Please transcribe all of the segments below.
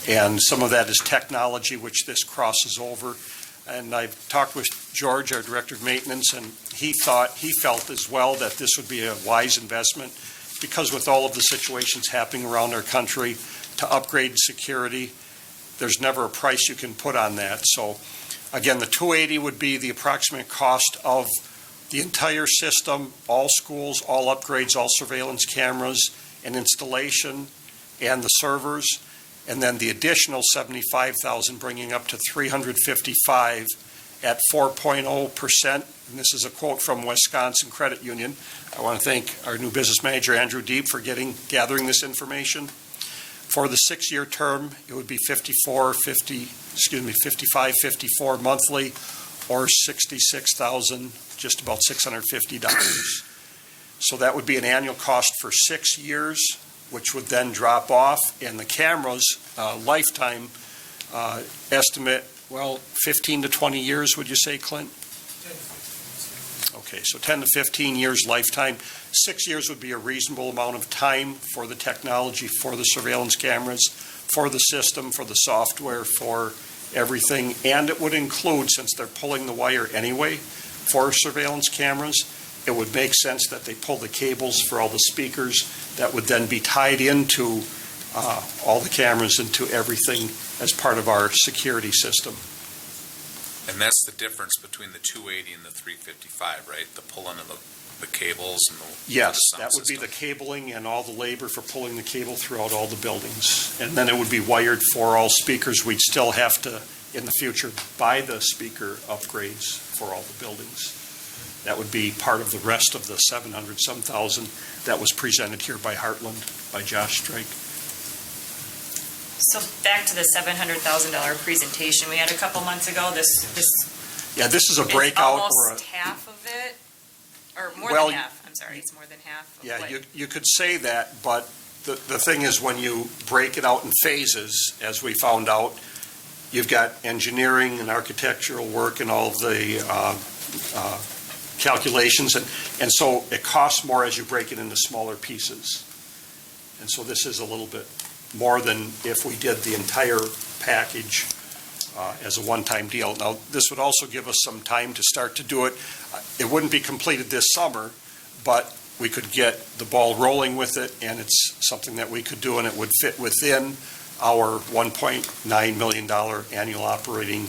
And some of that is technology, which this crosses over. And I've talked with George, our Director of Maintenance, and he felt as well that this would be a wise investment because with all of the situations happening around our country to upgrade security, there's never a price you can put on that. So again, the 280 would be the approximate cost of the entire system, all schools, all upgrades, all surveillance cameras, and installation, and the servers. And then the additional $75,000, bringing up to $355 at 4.0%. And this is a quote from Wisconsin Credit Union. I want to thank our new business manager, Andrew Deep, for gathering this information. For the 6-year term, it would be $55.54 monthly, or $66,000, just about $650. So that would be an annual cost for 6 years, which would then drop off, and the cameras lifetime estimate, 15 to 20 years, would you say, Clint? Okay, so 10 to 15 years lifetime. 6 years would be a reasonable amount of time for the technology, for the surveillance cameras, for the system, for the software, for everything. And it would include, since they're pulling the wire anyway for surveillance cameras, it would make sense that they pull the cables for all the speakers that would then be tied into all the cameras, into everything as part of our security system. And that's the difference between the 280 and the 355, right? The pulling of the cables and the Yes, sound that would system. be the cabling and all the labor for pulling the cable throughout all the buildings. And then it would be wired for all speakers. We'd still have to, in the future, buy the speaker upgrades for all the buildings. That would be part of the rest of the 700-some thousand that was presented here by Heartland, by Josh Strike. So back to the $700,000 presentation we had a couple months ago. This Yeah, this is a is breakout. almost half of it, or more Well, than half. I'm sorry, it's more than half. Of Yeah, what- you could say that, but the thing is, when you break it out in phases, as we found out, you've got engineering and architectural work and all of the calculations, and so it costs more as you break it into smaller pieces. And so this is a little bit more than if we did the entire package as a one-time deal. Now, this would also give us some time to start to do it. It wouldn't be completed this summer, but we could get the ball rolling with it, and it's something that we could do, and it would fit within our $1.9 million annual operating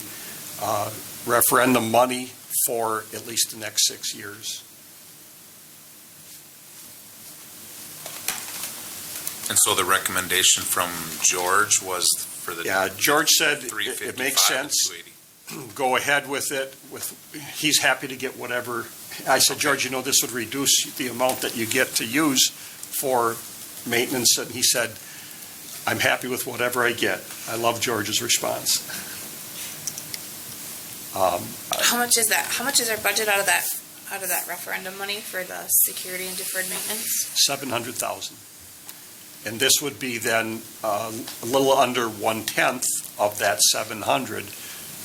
referendum money for at least the next 6 years. And so the recommendation from George was for the Yeah, George said it 355 makes sense. and 280. Go ahead with it. He's happy to get whatever. I said, George, this would reduce the amount that you get to use for maintenance. And he said, I'm happy with whatever I get. I love George's response. How much is that? How much is our budget out of that referendum money for the security and deferred maintenance? $700,000. And this would be then a little under 1/10 of that 700.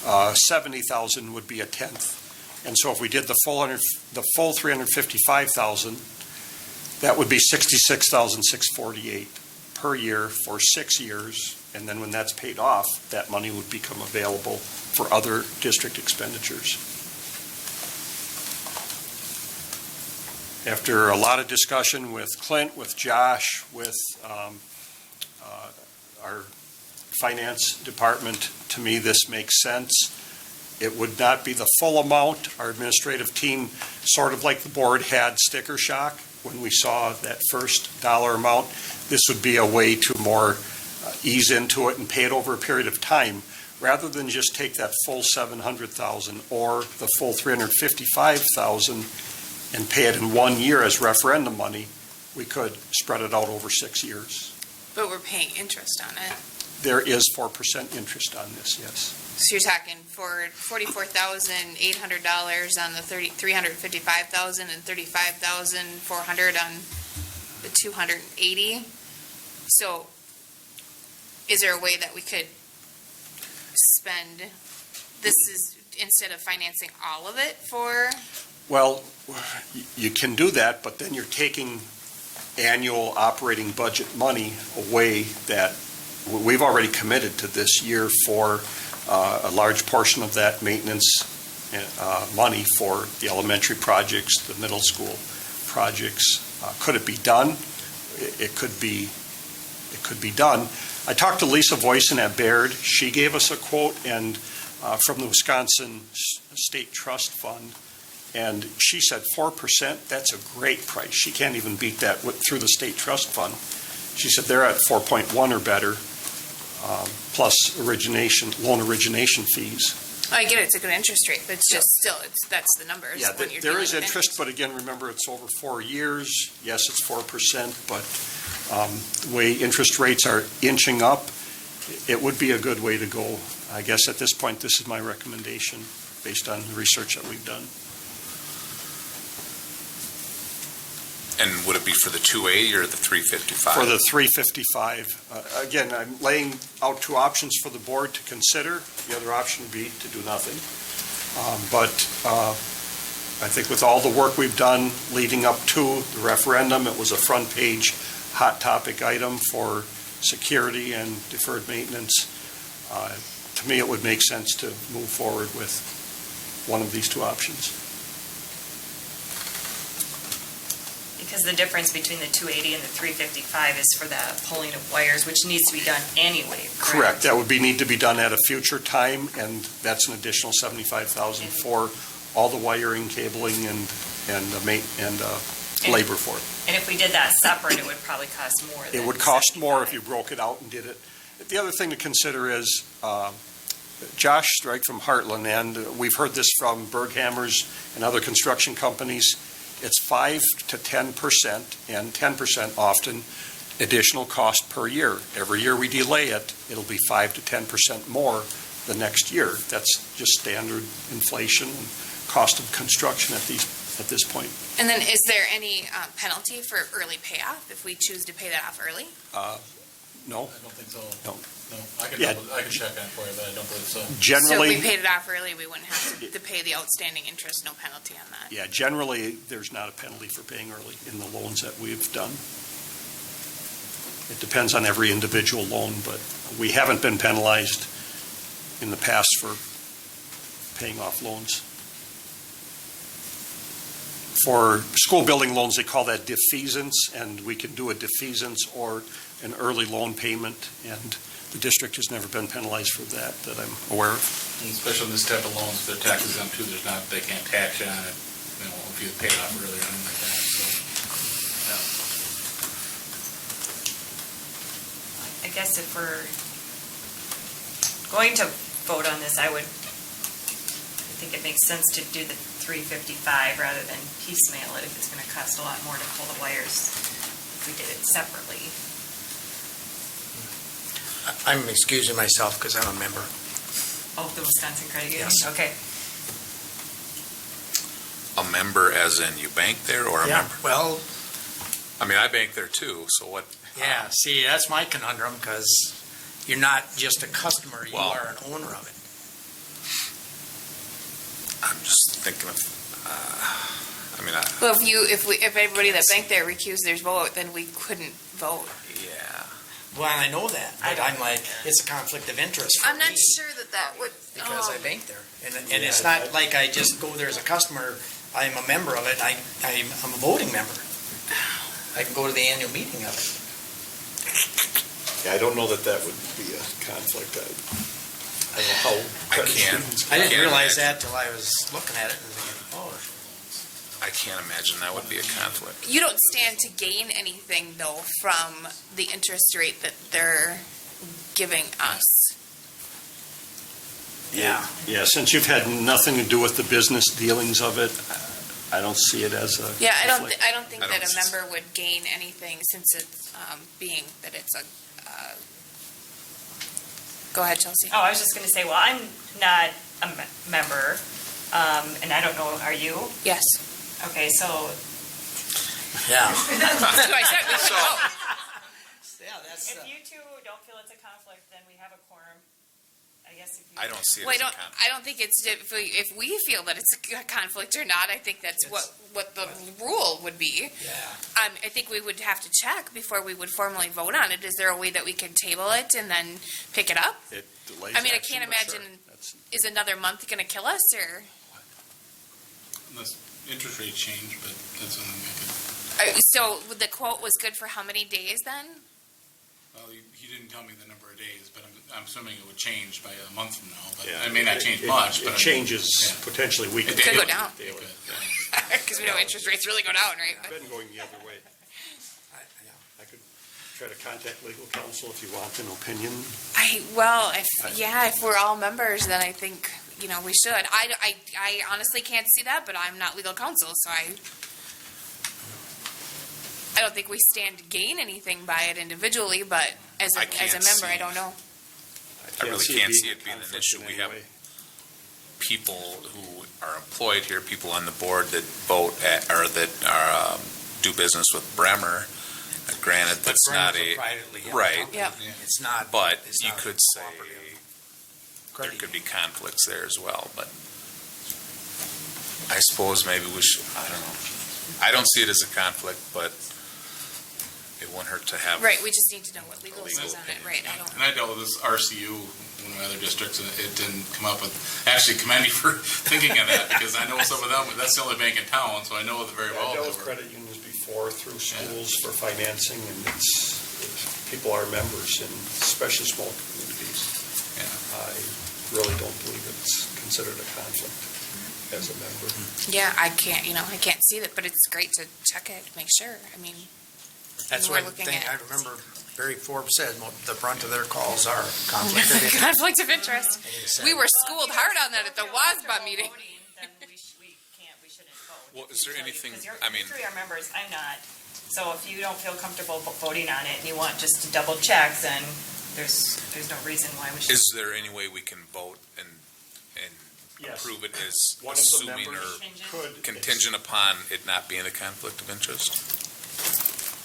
70,000 would be a tenth. And so if we did the full 355,000, that would be 66,648 per year for 6 years. And then when that's paid off, that money would become available for other district expenditures. After a lot of discussion with Clint, with Josh, with our finance department, to me, this makes sense. It would not be the full amount. Our administrative team, sort of like the board, had sticker shock when we saw that first dollar amount. This would be a way to more ease into it and pay it over a period of time, rather than just take that full 700,000 or the full 355,000 and pay it in 1 year as referendum money. We could spread it out over 6 years. But we're paying interest on it. There is 4% interest on this, yes. So you're talking for $44,800 on the 355,000 and 35,400 on the 280. So is there a way that we could spend this is instead of financing all of it for? Well, you can do that, but then you're taking annual operating budget money away that we've already committed to this year for a large portion of that maintenance money for the elementary projects, the middle school projects. Could it be done? It could be done. I talked to Lisa Voisin at Baird. She gave us a quote and from the Wisconsin State Trust Fund, and she said 4%, that's a great price. She can't even beat that through the State Trust Fund. She said they're at 4.1 or better, plus loan origination fees. Oh, I get it, it's a good interest rate, but it's just still, that's the numbers. Yeah, when you're there dealing is with interest, but again, remember, it's over 4 years. Yes, it's 4%, but the way interest rates are inching up, it would be a good way to go. I guess at this point, this is my recommendation based on the research that we've done. And would it be for the 280 or the 355? For the 355, again, I'm laying out two options for the board to consider. The other option would be to do nothing. But I think with all the work we've done leading up to the referendum, it was a front-page hot topic item for security and deferred maintenance. To me, it would make sense to move forward with one of these two options. Because the difference between the 280 and the 355 is for the pulling of wires, which needs to be done anyway, Correct. That would need to be done at a future time, and that's an additional $75,000 for all the wiring, cabling, and labor for it. And if we did that separate, it would probably cost more than It would cost more if 75. you broke it out and did it. The other thing to consider is Josh Strike from Heartland, and we've heard this from Berghammers and other construction companies. It's 5 to 10%, and 10% often additional cost per year. Every year we delay it, it'll be 5 to 10% more the next year. That's just standard inflation and cost of construction at this point. And then is there any penalty for early payoff if we choose to pay that off early? No? I don't think so. No. No, I can Yeah. check on it for you, but I don't believe so. So if Generally, we paid it off early, we wouldn't have to pay the outstanding interest, no penalty on that? yeah, generally, there's not a penalty for paying early in the loans that we've done. It depends on every individual loan, but we haven't been penalized in the past for paying off loans. For school building loans, they call that defeasance, and we can do a defeasance or an early loan payment, and the district has never been penalized for that I'm aware of. And especially in this type of loans, if they're tax exempt too, they can't tax you on it, if you pay it off early or anything like that, so. I guess if we're going to vote on this, I think it makes sense to do the 355 rather than piecemeal it if it's going to cost a lot more to pull the wires if we did it separately. I'm excusing myself because I'm a member. Oh, the Wisconsin Credit Union? Yes. Okay. A member as in you bank there or a Yeah, member? well, I mean, I bank there too, so what? yeah, see, that's my conundrum because you're not just a customer, you Well- are an owner of it. I'm just thinking of, Well, if everybody that banked there recused their vote, then we couldn't vote. yeah. Well, I know that, but I'm like, it's a conflict of interest for I'm not me sure that would. because I bank there. And it's not like I just go there as a customer, I'm a member of it, I'm a voting member. I can go to the annual meeting of it. Yeah, I don't know that would be a conflict. I don't know how. I can't. I didn't can't realize imagine. that till I was looking at it and thinking, oh. I can't imagine that would be a conflict. You don't stand to gain anything though from the interest rate that they're giving us. Yeah. Yeah, since you've had nothing to do with the business dealings of it, I don't see it as a Yeah, I don't conflict. think I that don't a member would gain anything since it's being that it's a. Go ahead, Chelsea. Oh, I was just going to say, well, I'm not a member, and I don't know, are you? Yes. Okay, so Yeah. That's who I said we should vote. Yeah, that's, if you two don't feel it's a conflict, then we have a quorum. I guess if you. I don't see it Well, as a conflict. I don't think it's, if we feel that it's a conflict or not, I think that's what the rule would be. Yeah. I think we would have to check before we would formally vote on it. Is there a way that we can table it and then pick it up? It delays I mean, I action, can't but sure, imagine- that's- Is another month gonna kill us, or? Unless interest rates change, but that's something I could, So the quote was good for how many days then? well, he didn't tell me the number of days, but I'm assuming it would change by a month from now, but Yeah. it may not change much, but. It changes Yeah. potentially weekly. Could go down. It could, Because we know interest rates really go down, right? I've been going the other way. Yeah. I could try to contact legal counsel if you want an opinion. If we're all members, then I think, we should. I honestly can't see that, but I'm not legal counsel, so I don't think we stand to gain anything by it individually, but as I a can't member, I see- don't know. I really can't see being it being an a conflict issue. in We any have way. people who are employed here, people on the board that vote or that do business with Bremer. Granted, But that's not Bremer's a, privately held right. company. Yep. It's not. but it's you not could say cooperative. there Credit could be union. conflicts there as well, but I suppose maybe we should, I don't know. I don't see it as a conflict, but it wouldn't hurt to have. Right, we just need to know what legal Legal says on it, opinion. right? I don't. And I dealt with this RCU, one of my other districts, and it didn't come up with, actually commend you for thinking of that, because I know some of them, that's the only bank in town, so I know it very Yeah, well. I dealt They with were- credit unions before through schools for financing, and people are members in especially small communities. Yeah. I really don't believe it's considered a conflict as a member. Yeah, I can't see that, but it's great to check it, make sure. I mean, That's we're one looking thing at- I remember Barry Forbes said, the brunt of their calls are conflict of interest. conflict of interest. And he said- We were schooled hard on that at the WASBA meeting. Then we shouldn't vote. Well, is there anything- Because I mean- you three are members, I'm not. So if you don't feel comfortable voting on it and you want just to double check, then there's no reason why we should. Is there any way we can vote and Yes. approve it as One of the assuming members or could. contingent upon it not being a conflict of interest?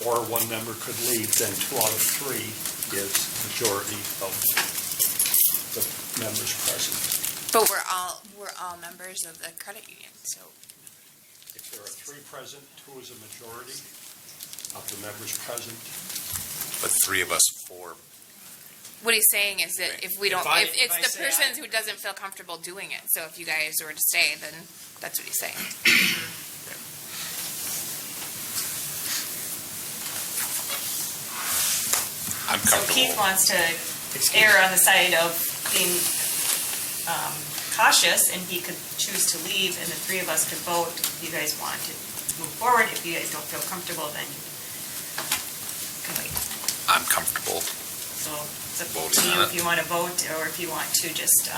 Or one member could leave, then 2 out of 3 is majority of the members present. But we're all members of the credit union, so. If there are 3 present, 2 is a majority of the members present. But 3 of us, 4. What he's saying is that if we don't, If I if it's the say person I- who doesn't feel comfortable doing it, so if you guys were to stay, then that's what he's saying. I'm So Keith comfortable. wants to err on the side of being cautious, and he could choose to leave, and the 3 of us could vote if you guys want to move forward. If you guys don't feel comfortable, then you can wait. I'm comfortable. So it's up to Voting you on if you want to vote, or if you want to just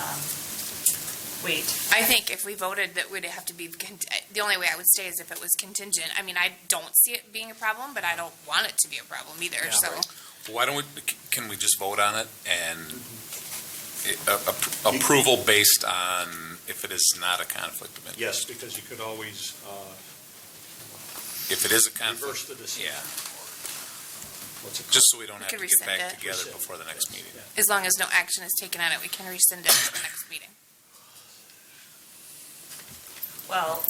wait. I think if we voted, that would have to be, the only way I would stay is if it was contingent. I mean, I don't see it being a problem, but I don't want it to be a problem either, Yeah, so. right. Why don't we, can we just vote on it and approval based on if it is not a conflict of interest? Yes, because you could always If it is a conflict, reverse the decision. yeah, What's it just so we don't We have to could get rescind back it. together Rescind. before the next meeting. Yeah. As long as no action is taken on it, we can rescind it at the next meeting. Well,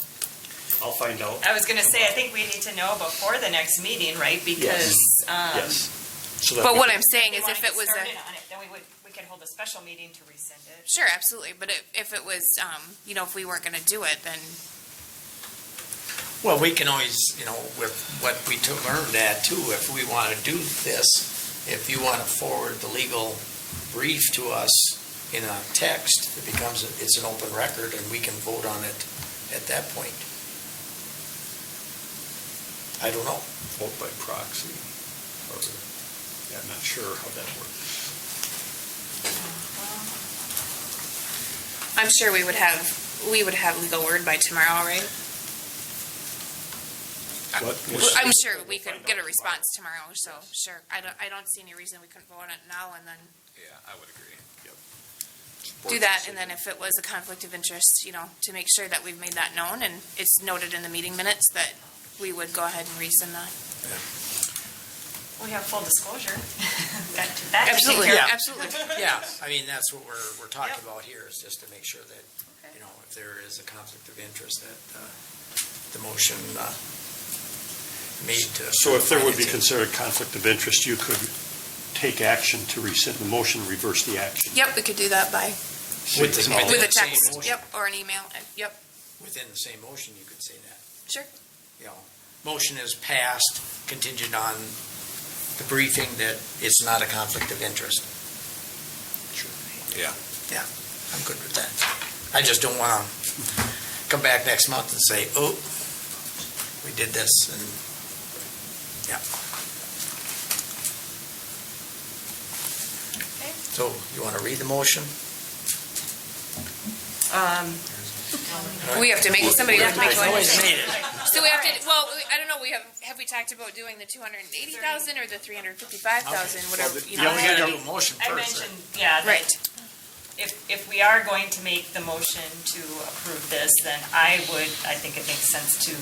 I'll find out. I was going to say, I think we need to know before the next meeting, right? Because Yes. So that But we what can- I'm saying they is want if to it was started a, on it, then we could hold a special meeting to rescind it. sure, absolutely, but if it was, if we weren't gonna do it, then, Well, we can always, with what we learned that too, if we want to do this, if you want to forward the legal brief to us in a text, it's an open record and we can vote on it at that point. I don't know. Vote by proxy, or, yeah, I'm not sure how that works. I'm sure we would have legal word by tomorrow, right? What? I'm sure we could get a response tomorrow, so, sure. I don't see any reason we couldn't vote on it now and then Yeah, I would agree. do that, and then if it was a conflict of interest, to make sure that we've made that known, and it's noted in the meeting minutes that we would go ahead and rescind that. We have full disclosure. That to take Absolutely, care of. Yeah. absolutely. Yeah, I mean, that's what we're talking Yep. about here, is just to make sure that, Okay. you know, if there is a conflict of interest, that the motion made to. So if there would be financing- considered conflict of interest, you could take action to rescind the motion, reverse the action. Yep, we could do that by, With the- Signal. with a same text, motion. yep, or an email, yep, Within the same motion, you could say that. sure. You know, motion is passed contingent on the briefing that it's not a conflict of interest. Yeah. Yeah, I'm good with that. I just don't want to come back next month and say, oh, we did this, and, yeah. Okay. So, you want to read the motion? We have to make, somebody would have to make one. Nobody's made it. So we have to, well, I don't know, have we talked about doing the 280,000 or the 355,000, whatever, you know? Yeah, we gotta I- do a motion I first. mentioned, yeah, that Right, if we are going to make the motion to approve this, then I think it makes sense to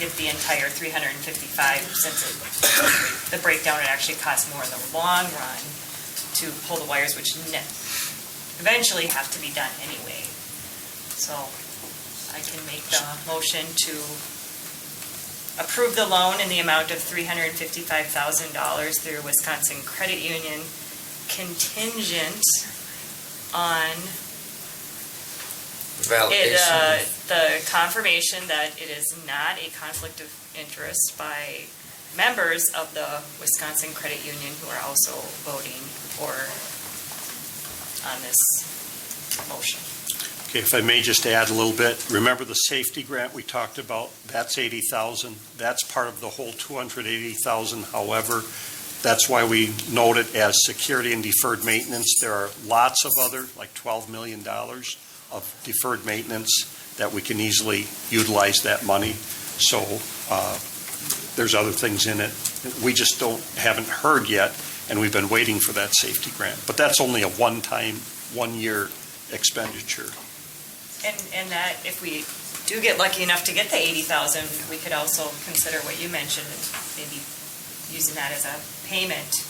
get the entire 355, since the breakdown, it actually costs more in the long run to pull the wires, which eventually have to be done anyway. So I can make the motion to approve the loan in the amount of $355,000 through Wisconsin Credit Union, contingent on Validation. the confirmation that it is not a conflict of interest by members of the Wisconsin Credit Union who are also voting on this motion. Okay, if I may just add a little bit, remember the safety grant we talked about? That's 80,000. That's part of the whole 280,000. However, that's why we note it as security and deferred maintenance. There are lots of other, like $12 million of deferred maintenance that we can easily utilize that money. So there's other things in it. We just haven't heard yet, and we've been waiting for that safety grant. But that's only a one-time, one-year expenditure. And that, if we do get lucky enough to get the 80,000, we could also consider what you mentioned, maybe using that as a payment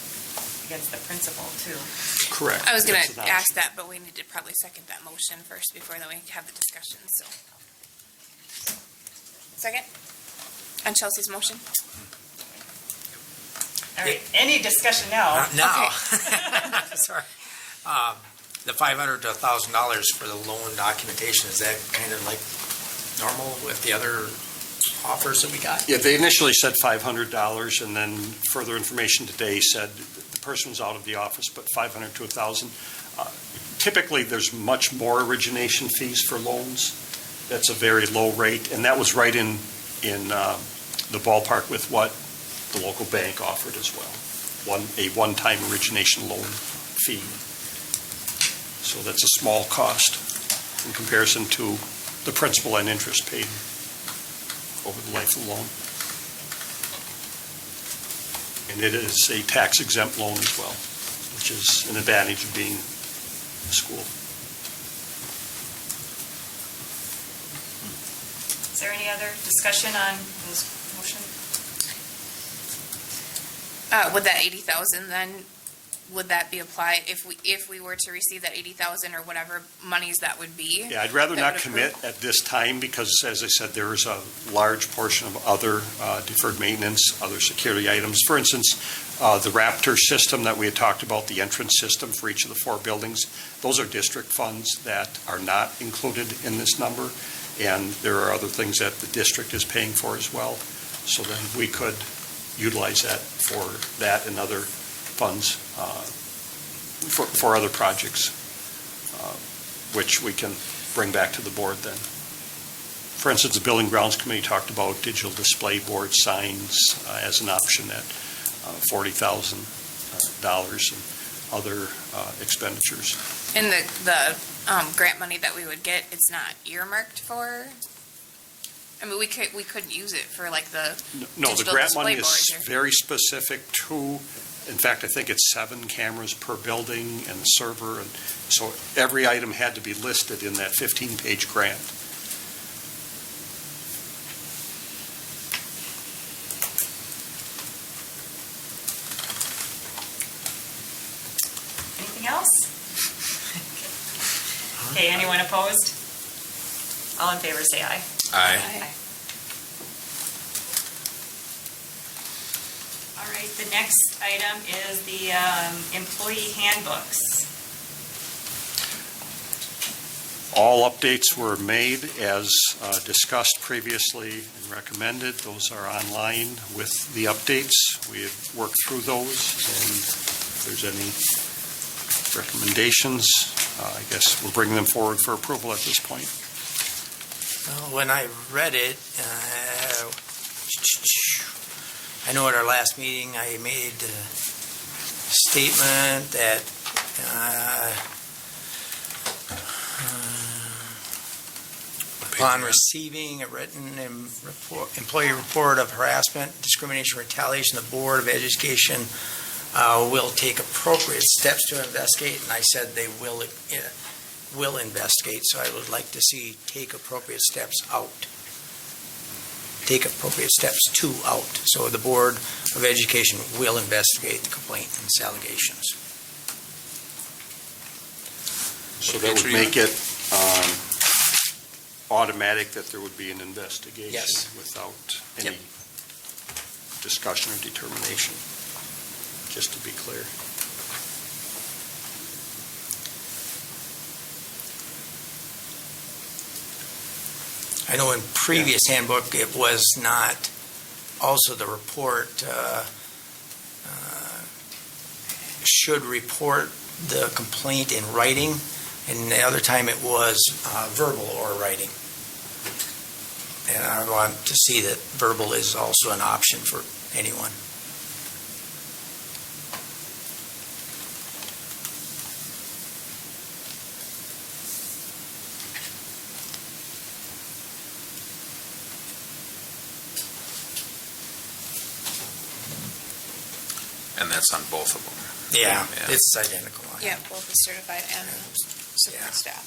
against the principal too. Correct. I was gonna That's an option. ask that, but we need to probably second that motion first before then we have the discussion, so. Second? On Chelsea's motion? All right, any discussion now? Now, sorry. The $500 to $1,000 for the loan documentation, is that kind of like normal with the other offers that we got? Yeah, they initially said $500, and then further information today said the person was out of the office, but $500 to $1,000. Typically, there's much more origination fees for loans. That's a very low rate, and that was right in the ballpark with what the local bank offered as well. A one-time origination loan fee. So that's a small cost in comparison to the principal and interest paid over the life of the loan. And it is a tax exempt loan as well, which is an advantage of being a school. Is there any other discussion on this motion? Would that 80,000 then, would that be applied if we were to receive that 80,000 or whatever monies that would be? Yeah, I'd rather That not would commit at this time because, as I said, there is a large portion of other deferred maintenance, other security items. For instance, the Raptor system that we had talked about, the entrance system for each of the 4 buildings, those are district funds that are not included in this number. And there are other things that the district is paying for as well. So then we could utilize that for that and other funds for other projects, which we can bring back to the board then. For instance, the Building Grounds Committee talked about digital display board signs as an option at $40,000 and other expenditures. And the grant money that we would get, it's not earmarked for? I mean, we couldn't use it for like the No, the digital grant money display is boards or- very specific to, in fact, I think it's 7 cameras per building and the server, and so every item had to be listed in that 15-page grant. Anything else? Okay, anyone opposed? All in favor, say aye. Aye. All right, the next item is the employee handbooks. All updates were made as discussed previously and recommended. Those are online with the updates. We have worked through those, and if there's any recommendations, I guess we'll bring them forward for approval at this point. Well, when I read it, I know at our last meeting, I made a statement that upon receiving a written employee report of harassment, discrimination, retaliation, the Board of Education will take appropriate steps to investigate, and I said they will investigate, so I would like to see take appropriate steps out. Take appropriate steps to out. So the Board of Education will investigate the complaint and its allegations. So that would make it automatic that there would be an investigation Yes. without any discussion or determination, just to be clear. I know in previous handbook, it was not, also the report should report the complaint in writing, and the other time it was verbal or writing. And I want to see that verbal is also an option for anyone. And that's on both of them. Yeah, Yeah. it's identical. Yeah, both the certified and Yeah. support staff.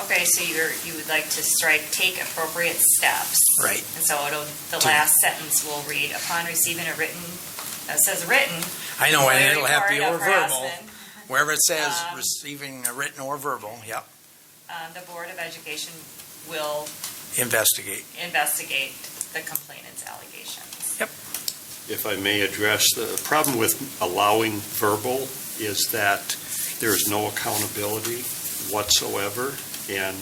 Okay, so you would like to strike take appropriate steps. Right. And so the last sentence will read, upon receiving a written, it says written. I know, and employee it'll have to be report or of verbal. harassment, Wherever it says receiving a written or verbal, yep, the Board of Education will investigate. investigate the complainant's allegations. If I may address, the problem with allowing verbal is that there is no accountability whatsoever, and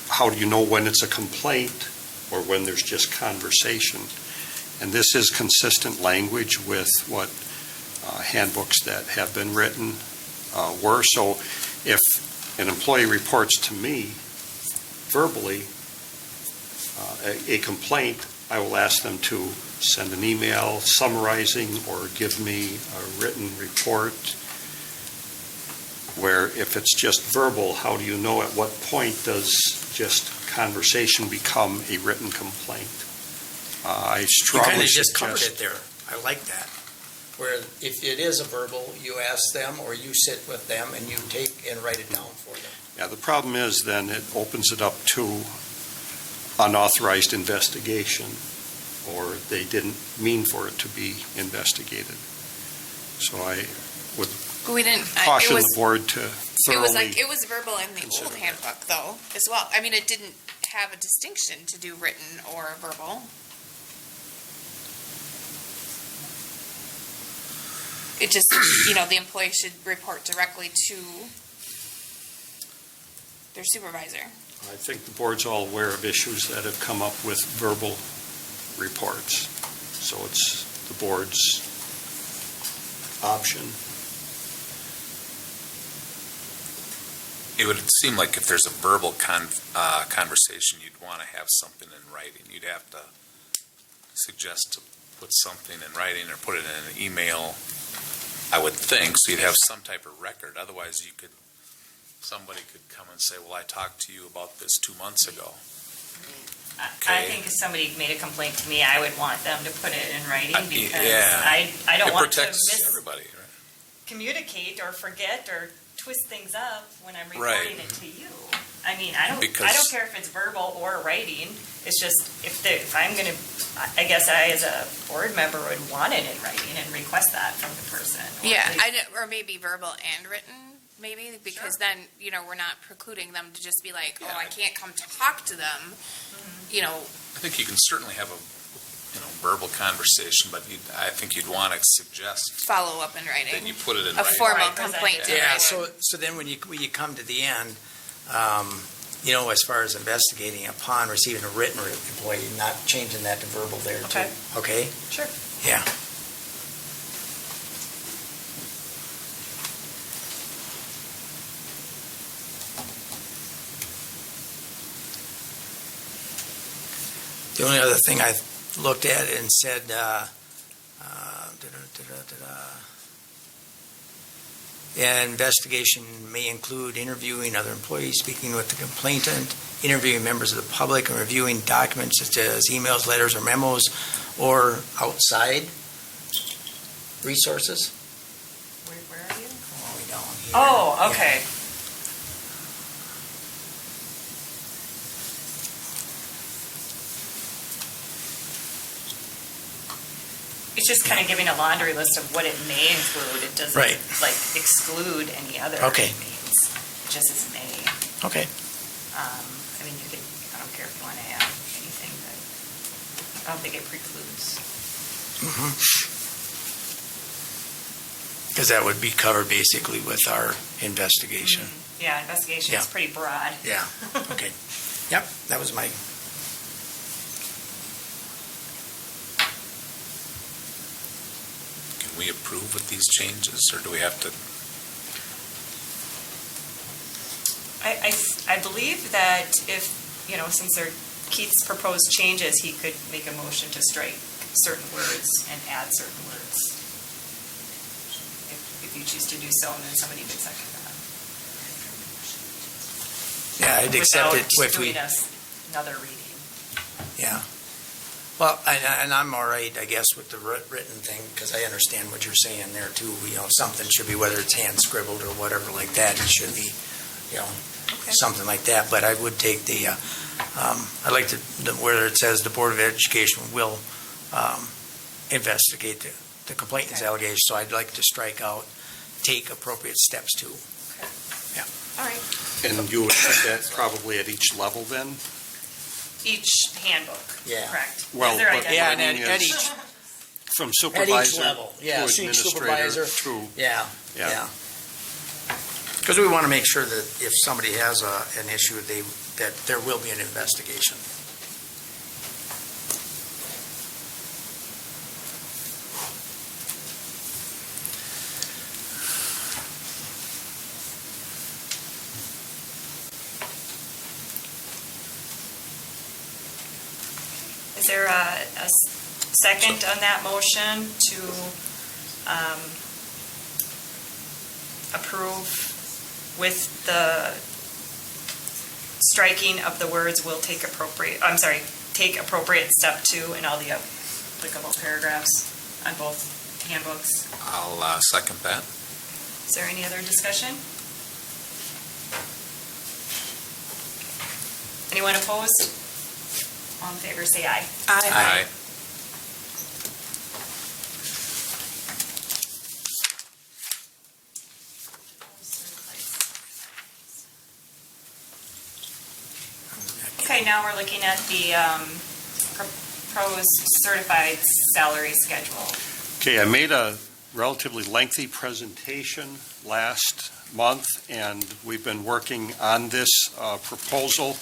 how do you know when it's a complaint or when there's just conversation? And this is consistent language with what handbooks that have been written were. So if an employee reports to me verbally a complaint, I will ask them to send an email summarizing or give me a written report, where if it's just verbal, how do you know at what point does just conversation become a written complaint? I You strongly kind of just covered suggest. it there. I like that. Where if it is a verbal, you ask them or you sit with them and you take and write it down for them. Yeah, the problem is then it opens it up to unauthorized investigation, or they didn't mean for it to be investigated. So I would But we didn't, it caution was, the board to it was thoroughly. like, it was verbal in the consider old that. handbook though, as well. I mean, it didn't have a distinction to do written or verbal. It just, the employee should report directly to their supervisor. I think the board's all aware of issues that have come up with verbal reports. So it's the board's option. It would seem like if there's a verbal conversation, you'd want to have something in writing. You'd have to suggest to put something in writing or put it in an email, I would think, so you'd have some type of record. Otherwise, somebody could come and say, well, I talked to you about this 2 months ago. I Okay. think if somebody made a complaint to me, I would want them to put it in writing because yeah. I don't It want to protects everybody, right? miscommunicate or forget or twist things up when I'm Right. reporting it to you. I mean, I don't Because- care if it's verbal or writing. It's just, if I'm gonna, I guess I, as a board member, would want it in writing and request that from the person. Or Yeah, at least- or maybe verbal and written, maybe, because then, we're not precluding them to just be like, oh, I can't come talk to them, I think you can certainly have a, verbal conversation, but I think you'd want to suggest follow up in that writing. you put it in A writing. formal Right, complaint in presented. Yeah, writing. so then when you come to the end, as far as investigating upon receiving a written report, you're not changing that to verbal there too. Okay. Okay? Sure. Yeah. The only other thing I looked at and said, investigation may include interviewing other employees, speaking with the complainant, interviewing members of the public, and reviewing documents such as emails, letters, or memos, or outside resources. Where are you? All the way down here. Oh, okay. It's just kind of giving a laundry list of what it may include. It doesn't, Right. like, exclude any other Okay. means. It just is may. Okay. I mean, you could, I don't care if you want to add anything, but I don't think it precludes. Because that would be covered basically with our investigation. Yeah, investigation is Yeah. pretty broad. Yeah, okay. Yep, that was my, Can we approve with these changes, or do we have to? I believe that if, since they're Keith's proposed changes, he could make a motion to strike certain words and add certain words. If you choose to do so, and then somebody would second that. yeah, I'd accept it Without if we, doing another reading. yeah. Well, and I'm all right, I guess, with the written thing, because I understand what you're saying there too. Something should be, whether it's hand scribbled or whatever like that, it should be, something like that. But I would take the, I'd like to, where it says the Board of Education will investigate the complainant's Okay. allegations, so I'd like to strike out, take appropriate steps to. All right. And you would put that probably at each level then? Each handbook. Yeah. Correct. Well, They're but- identical. Yeah, and mean at is- each, From at each supervisor level, to yeah, each administrator supervisor. to, Yeah, Yeah. yeah. Because we want to make sure that if somebody has an issue, that there will be an investigation. Is there a second on that motion to approve with the striking of the words "will take appropriate," take appropriate step two in all the applicable paragraphs on both handbooks? I'll second that. Is there any other discussion? Anyone opposed? All in favor, say aye. Aye. Okay, now we're looking at the proposed certified salary schedule. okay, I made a relatively lengthy presentation last month, and we've been working on this proposal.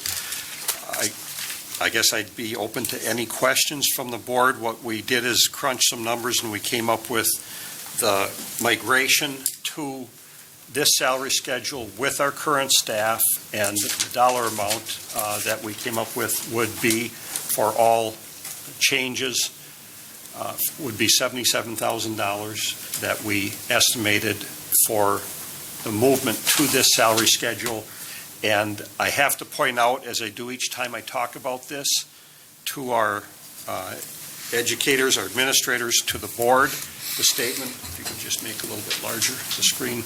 I guess I'd be open to any questions from the board. What we did is crunch some numbers, and we came up with the migration to this salary schedule with our current staff, and the dollar amount that we came up with would be for all changes would be $77,000 that we estimated for the movement to this salary schedule. And I have to point out, as I do each time I talk about this, to our educators, our administrators, to the board, the statement, if you could just make a little bit larger, the screen.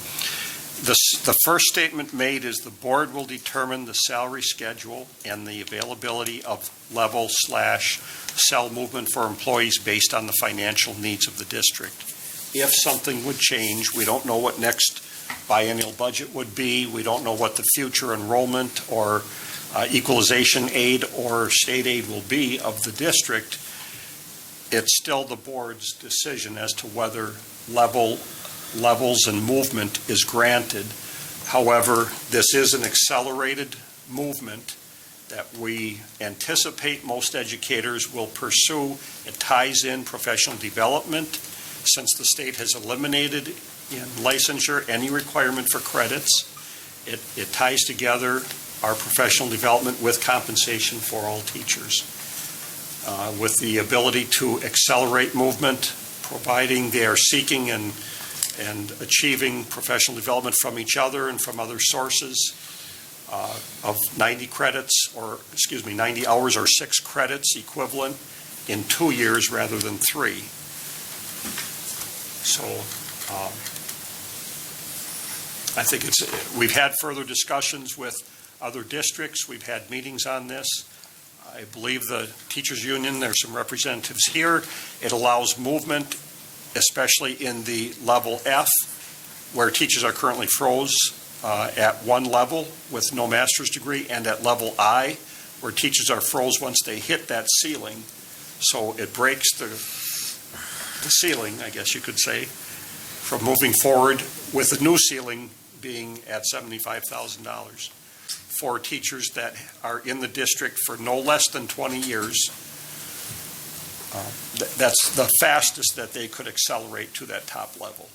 The first statement made is the board will determine the salary schedule and the availability of level/cell movement for employees based on the financial needs of the district. If something would change, we don't know what next biennial budget would be. We don't know what the future enrollment or equalization aid or state aid will be of the district. It's still the board's decision as to whether levels and movement is granted. However, this is an accelerated movement that we anticipate most educators will pursue. It ties in professional development, since the state has eliminated in licensure any requirement for credits. It ties together our professional development with compensation for all teachers, with the ability to accelerate movement, providing they are seeking and achieving professional development from each other and from other sources of 90 hours or 6 credits equivalent in 2 years rather than 3. So I think we've had further discussions with other districts. We've had meetings on this. I believe the teachers union, there's some representatives here. It allows movement, especially in the level F, where teachers are currently froze at one level with no master's degree, and at level I, where teachers are froze once they hit that ceiling. So it breaks the ceiling, I guess you could say, from moving forward, with the new ceiling being at $75,000 for teachers that are in the district for no less than 20 years. That's the fastest that they could accelerate to that top level.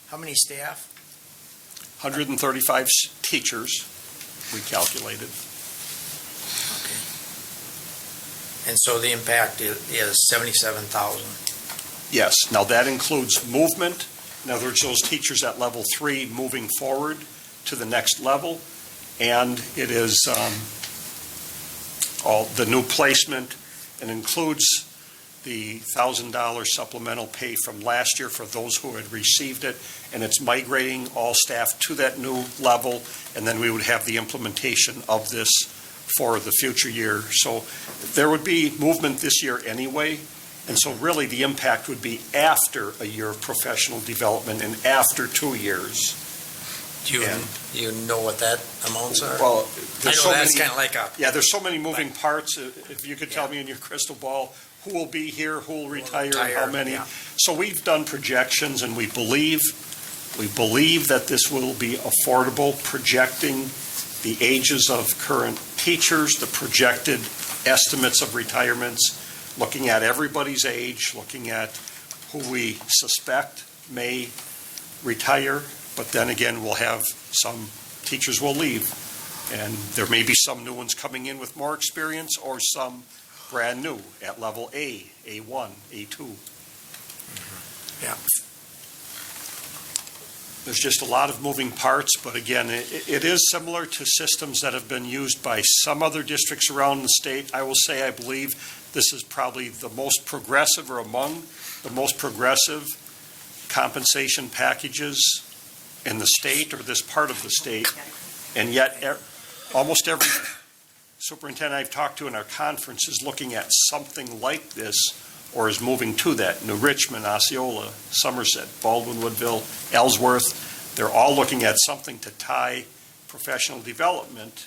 How many staff? 135 teachers, we calculated. Okay. And so the impact is 77,000. Yes, now that includes movement. In other words, those teachers at level 3 moving forward to the next level. And it is all the new placement, and includes the $1,000 supplemental pay from last year for those who had received it, and it's migrating all staff to that new level, and then we would have the implementation of this for the future year. So there would be movement this year anyway, and so really the impact would be after a year of professional development and after 2 years. Do you know what that amounts are? Well, I there's know so that's many, kind of like a, yeah, there's so many moving parts. If you could tell me in your crystal ball, who will be here, who will retire, and how many. yeah. So we've done projections, and we believe that this will be affordable, projecting the ages of current teachers, the projected estimates of retirements, looking at everybody's age, looking at who we suspect may retire. But then again, we'll have some teachers will leave, and there may be some new ones coming in with more experience, or some brand new at level A, A1, A2. Yeah. There's just a lot of moving parts, but again, it is similar to systems that have been used by some other districts around the state. I will say, I believe this is probably the most progressive, or among the most progressive compensation packages in the state, or this part of the state. And yet, almost every superintendent I've talked to in our conference is looking at something like this, or is moving to that. New Richmond, Osceola, Somerset, Baldwin, Woodville, Ellsworth, they're all looking at something to tie professional development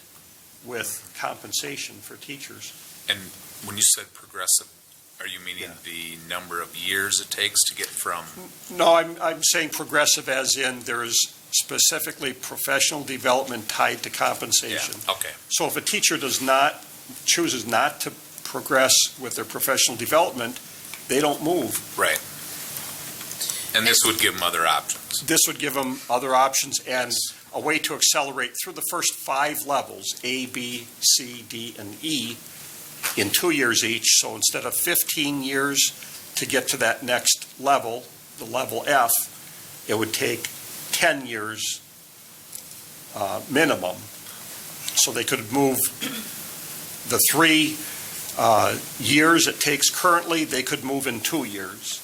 with compensation for teachers. And when you said progressive, are you meaning the number of years it takes to get from? No, I'm saying progressive as in there is specifically professional development tied to compensation. Yeah, okay. So if a teacher chooses not to progress with their professional development, they don't move. Right. And this would give them other options. This would give them other options and a way to accelerate through the first 5 levels, A, B, C, D, and E, in 2 years each. So instead of 15 years to get to that next level, the level F, it would take 10 years minimum. So they could move the 3 years it takes currently, they could move in 2 years.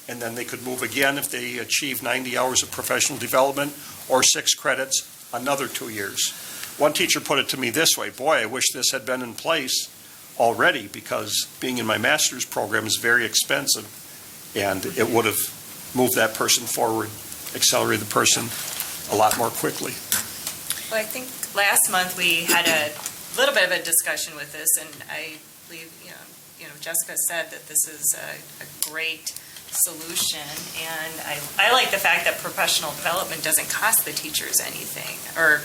and then they could move again if they achieve 90 hours of professional development, or 6 credits, another 2 years. One teacher put it to me this way, boy, I wish this had been in place already, because being in my master's program is very expensive, and it would have moved that person forward, accelerated the person a lot more quickly. Well, I think last month we had a little bit of a discussion with this, and I believe, Jessica said that this is a great solution, and I like the fact that professional development doesn't cost the teachers anything, or,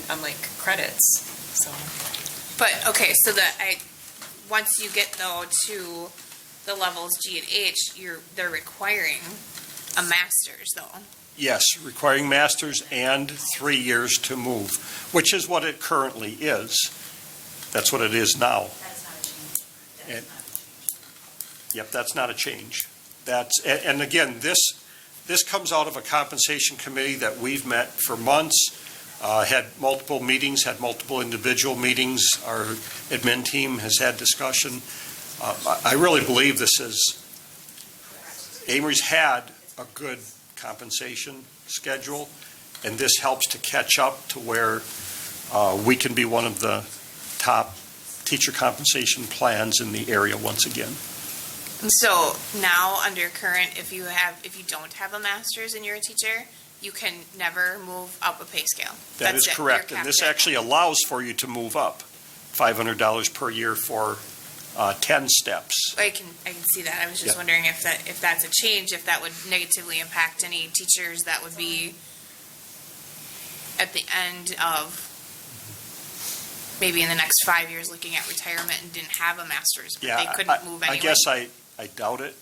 unlike credits, so. But, okay, so once you get though to the levels G and H, they're requiring a master's though. Yes, requiring masters and 3 years to move, which is what it currently is. That's what it is now. That is not a change. That is not a change. Yep, that's not a change. And again, this comes out of a compensation committee that we've met for months, had multiple meetings, had multiple individual meetings. Our admin team has had discussion. I really believe this is, Amery's had a good compensation schedule, and this helps to catch up to where we can be one of the top teacher compensation plans in the area once again. So now under current, if you don't have a master's and you're a teacher, you can never move up a pay scale. That That's is it. correct, You're and this capped at actually allows for you to move up $500 per year for 10 steps. I can see that. I was just Yeah. wondering if that's a change, if that would negatively impact any teachers that would be at the end of maybe in the next 5 years looking at retirement and didn't have a master's, but Yeah, they couldn't move anyway. I guess I doubt it.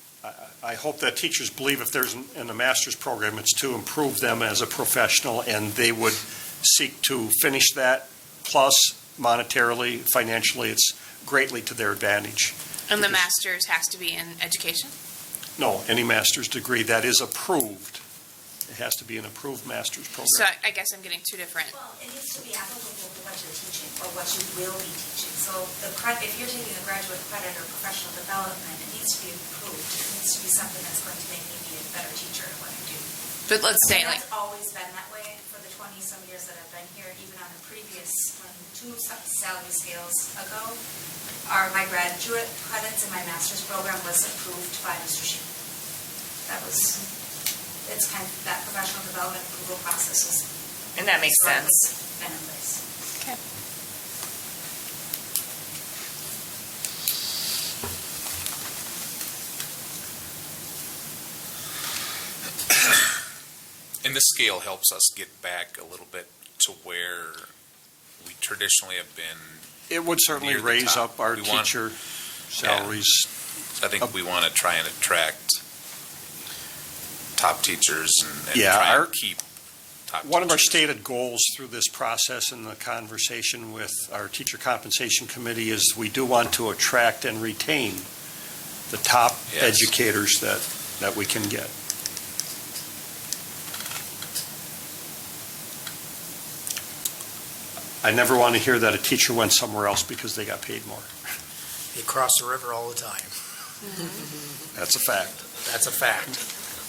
I hope that teachers believe if there's in a master's program, it's to improve them as a professional, and they would seek to finish that, plus monetarily, financially, it's greatly to their advantage. And the master's has to be in education? No, any master's degree that is approved, it has to be an approved master's So program. I guess I'm getting two different. Well, it needs to be applicable to what you're teaching or what you will be teaching. So if you're taking a graduate credit or professional development, it needs to be approved. It needs to be something that's going to make me be a better teacher at what I do. But let's say And like, that's always been that way for the 20-some years that I've been here, even on the previous, two salary scales ago. My graduate credits in my master's program was approved by Mr. Sheen. It's kind of that professional development approval process is. And that makes sense. Been in place. okay. And this scale helps us get back a little bit to where we traditionally have been. It would certainly Near the raise top. up our We want- teacher salaries. I think we want to try and attract top teachers and Yeah, try our- and keep top teachers. One of our stated goals through this process and the conversation with our teacher compensation committee is we do want to attract and retain the top Yes. educators that we can get. I never want to hear that a teacher went somewhere else because they got paid more. You cross the river all the time. That's a fact. That's a fact.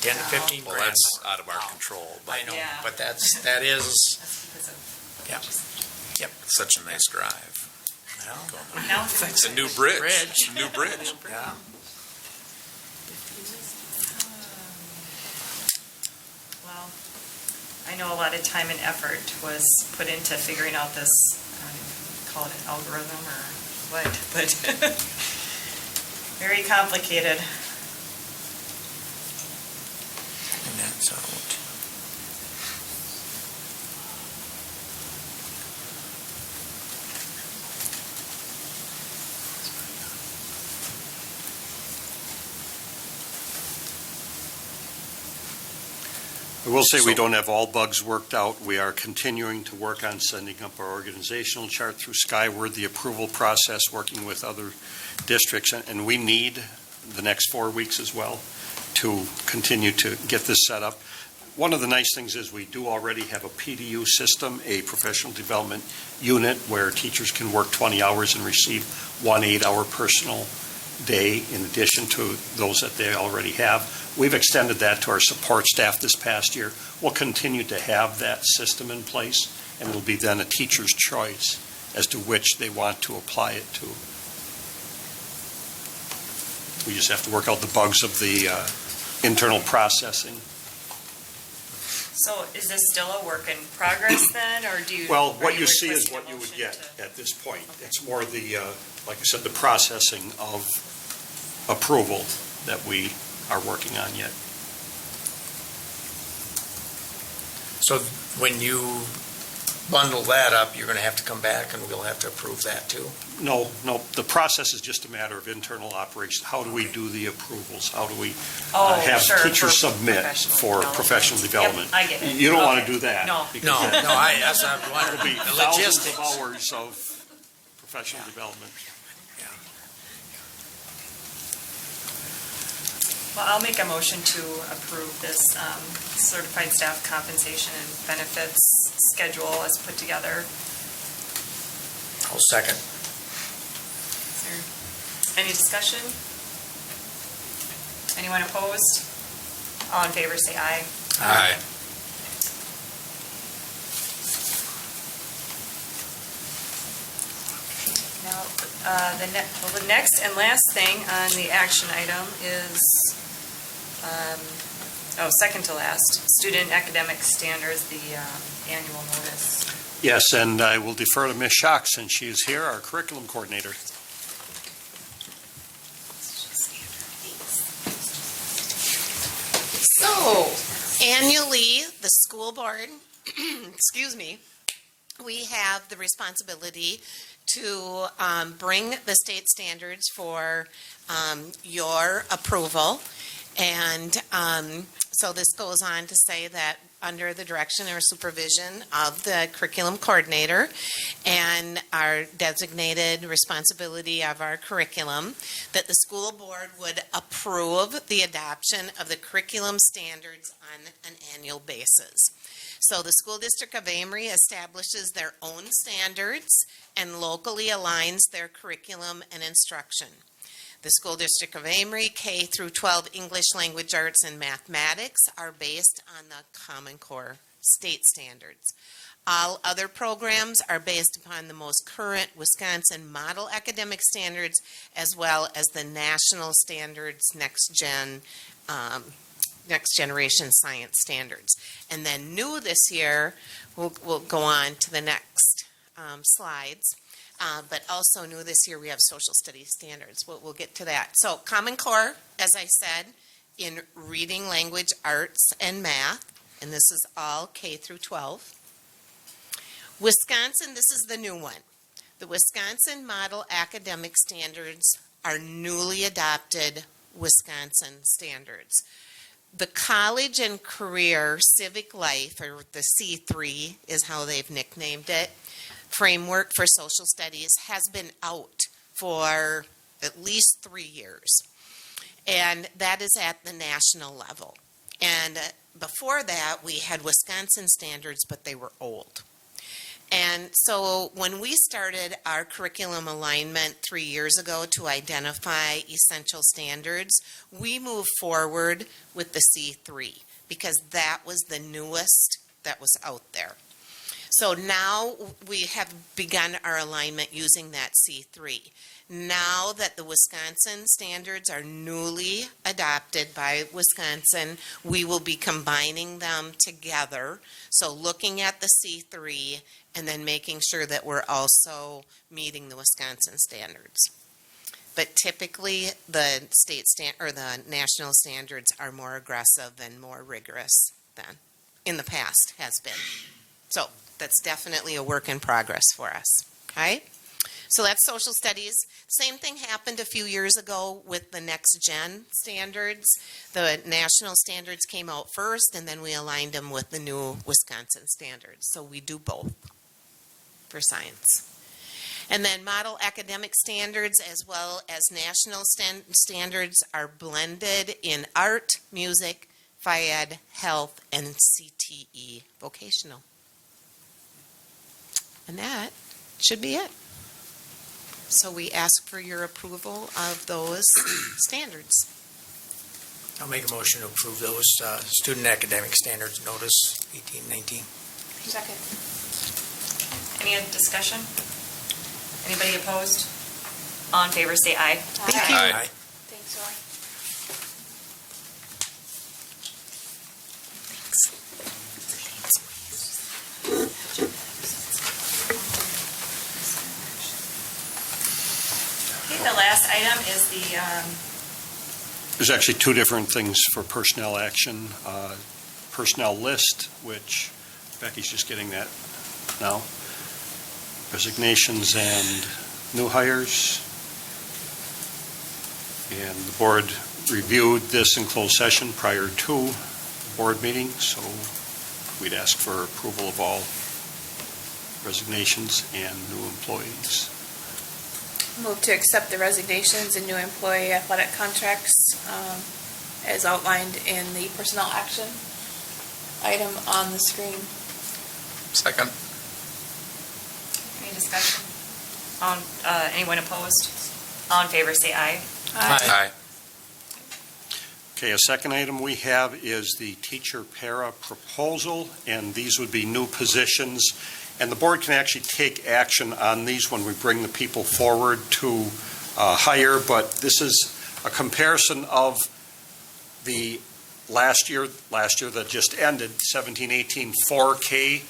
10 to 15 Well, grand. that's out of our control, but I know, Yeah. but that is, That's because of. Yeah. it's such a nice drive. well, Now, It's a new bridge. Bridge. It's a new bridge. yeah. well, I know a lot of time and effort was put into figuring out this, call it an algorithm or what, but very complicated. And that's out. I will say we So- don't have all bugs worked out. We are continuing to work on sending up our organizational chart through Skyward, the approval process, working with other districts, and we need the next 4 weeks as well to continue to get this set up. One of the nice things is we do already have a PDU system, a professional development unit, where teachers can work 20 hours and receive one 8-hour personal day in addition to those that they already have. We've extended that to our support staff this past year. We'll continue to have that system in place, and it'll be then a teacher's choice as to which they want to apply it to. We just have to work out the bugs of the internal processing. So is this still a work in progress then, or do you? Well, are what you see is requesting a what you would motion get to- at this point. It's more the, like I said, the processing of approval that we are working on yet. So when you bundle that up, you're going to have to come back and we'll have to approve that too? No, the process is just a matter of internal operations. How do we do the approvals? How do we Oh, have sure, teachers for submit for professional development? Yep, I get it. You don't want to Okay. do that. No. because No, that- that's what I'm It'll wondering. be The thousands of logistics. hours of professional development. Well, I'll make a motion to approve this certified staff compensation and benefits schedule as put together. I'll second. Is there any discussion? Anyone opposed? All in favor, say aye. Aye. Now, the next and last thing on the action item is, second to last, student academic standards, the annual notice. Yes, and I will defer to Ms. Schock since she is here, our curriculum coordinator. So, annually, the school board, excuse me, we have the responsibility to bring the state standards for your approval. And so this goes on to say that under the direction or supervision of the curriculum coordinator and our designated responsibility of our curriculum, that the school board would approve the adoption of the curriculum standards on an annual basis. So the school district of Amery establishes their own standards and locally aligns their curriculum and instruction. The school district of Amery, K through 12 English language arts and mathematics are based on the Common Core state standards. All other programs are based upon the most current Wisconsin model academic standards as well as the national standards, next generation science standards. And then new this year, we'll go on to the next slides. But also new this year, we have social studies standards. We'll get to that. So Common Core, as I said, in reading, language, arts, and math, and this is all K through 12. Wisconsin, this is the new one. The Wisconsin Model Academic Standards are newly adopted Wisconsin standards. The college and career civic life, or the C3 is how they've nicknamed it, framework for social studies has been out for at least 3 years. And that is at the national level. And before that, we had Wisconsin standards, but they were old. And so when we started our curriculum alignment 3 years ago to identify essential standards, we moved forward with the C3 because that was the newest that was out there. So now we have begun our alignment using that C3. Now that the Wisconsin standards are newly adopted by Wisconsin, we will be combining them together. So looking at the C3 and then making sure that we're also meeting the Wisconsin standards. But typically the the national standards are more aggressive and more rigorous than in the past has been. So that's definitely a work in progress for us, okay? So that's social studies. Same thing happened a few years ago with the next gen standards. The national standards came out first, and then we aligned them with the new Wisconsin standards. So we do both for science. And then model academic standards as well as national standards are blended in art, music, phy-ed, health, and CTE vocational. And that should be it. So we ask for your approval of those standards. I'll make a motion to approve those student academic standards notice 1819. Second. Any other discussion? Anybody opposed? All in favor, say aye. Thank you. Aye. Thanks, Lori. Okay, the last item is the, There's actually two different things for personnel action. Personnel list, which Becky's just getting that now. Resignations and new hires. And the board reviewed this in closed session prior to the board meeting, so we'd ask for approval of all resignations and new employees. Move to accept the resignations and new employee athletic contracts as outlined in the personnel action item on the screen. Second. any discussion? Anyone opposed? All in favor, say aye. Aye. Okay, a second item we have is the teacher para proposal, and these would be new positions. And the board can actually take action on these when we bring the people forward to hire, but this is a comparison of the last year that just ended, 17-18 4K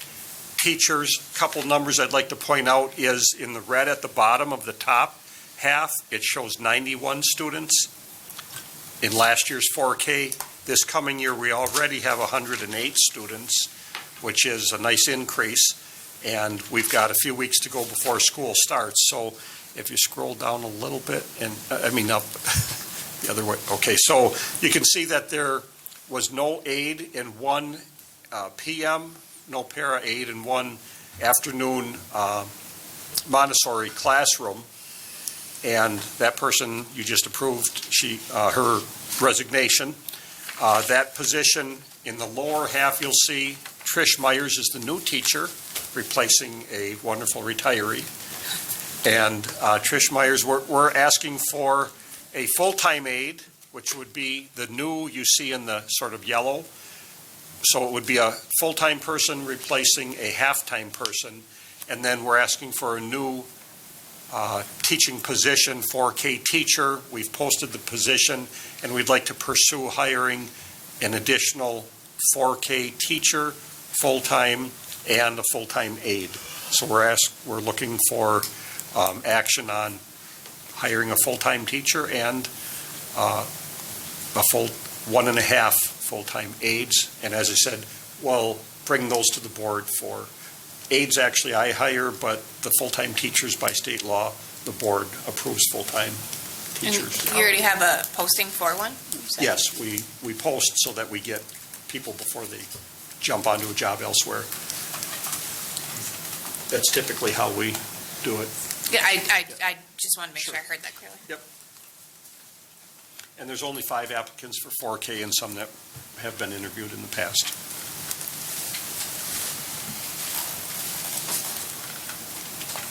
teachers. Couple numbers I'd like to point out is in the red at the bottom of the top half, it shows 91 students. In last year's 4K, this coming year, we already have 108 students, which is a nice increase. And we've got a few weeks to go before school starts. So if you scroll down a little bit, and up the other way. Okay, so you can see that there was no aide in one PM, no para aide in one afternoon Montessori classroom. And that person you just approved, her resignation. That position in the lower half, you'll see Trish Myers is the new teacher, replacing a wonderful retiree. And Trish Myers, we're asking for a full-time aide, which would be the new you see in the sort of yellow. So it would be a full-time person replacing a half-time person. And then we're asking for a new teaching position, 4K teacher. We've posted the position, and we'd like to pursue hiring an additional 4K teacher, full-time, and a full-time aide. So we're looking for action on hiring a full-time teacher and a full 1.5 full-time aides. And as I said, we'll bring those to the board for aides. Actually, I hire, but the full-time teachers by state law, the board approves full-time teachers. And you already have a posting for one? Yes, we post so that we get people before they jump onto a job elsewhere. That's typically how we do it. Yeah, I just want to make sure I heard that clearly. And there's only 5 applicants for 4K and some that have been interviewed in the past.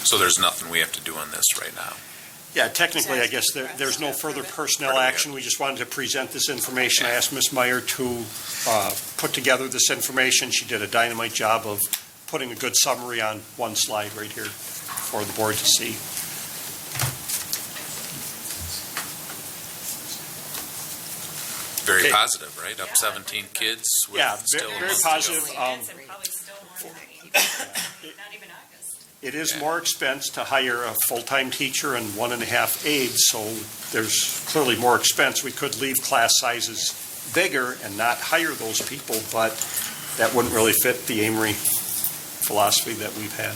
So there's nothing we have to do on this right now? Yeah, technically, I guess there's no further personnel action. We just wanted to present this information. I asked Ms. Meyer to put together this information. She did a dynamite job of putting a good summary on one slide right here for the board to see. Very Okay. positive, right? Up 17 kids? with Yeah, still very positive. Students and probably still more than not even August. It is more expense to hire a full-time teacher and 1.5 aides, so there's clearly more expense. We could leave class sizes bigger and not hire those people, but that wouldn't really fit the Amery philosophy that we've had.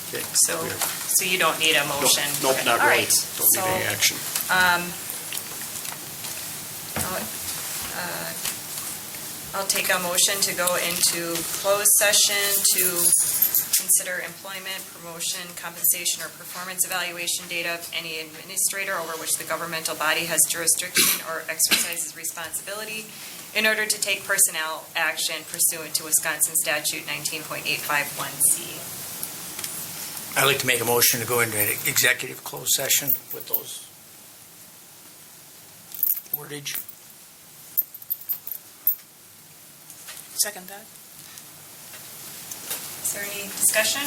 Okay. So you don't need a motion? Nope, not All really. right. Don't need any action. I'll take a motion to go into closed session to consider employment, promotion, compensation, or performance evaluation data of any administrator over which the governmental body has jurisdiction or exercises responsibility in order to take personnel action pursuant to Wisconsin Statute 19.851C. I'd like to make a motion to go into an executive closed session with those wordage. Second that. Is there any discussion?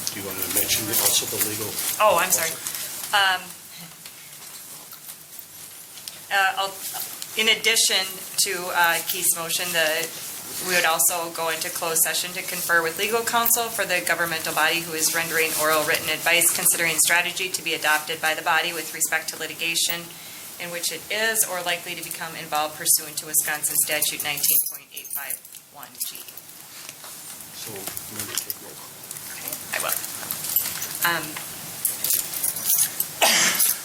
Do you want to mention also the legal? Oh, I'm sorry. In addition to Keith's motion, we would also go into closed session to confer with legal counsel for the governmental body who is rendering oral written advice considering strategy to be adopted by the body with respect to litigation in which it is or likely to become involved pursuant to Wisconsin Statute 19.851G. So maybe take roll. Okay, I will.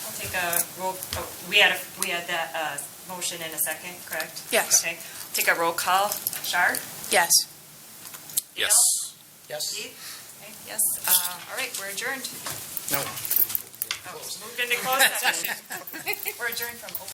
We'll take a roll, we had that motion in a second, correct? Yes. Okay, take a roll call. Shar? Yes. Yes. Yes? Keith? Okay, yes. All right, we're adjourned. No. Oh, moved into closed session. We're adjourned from open.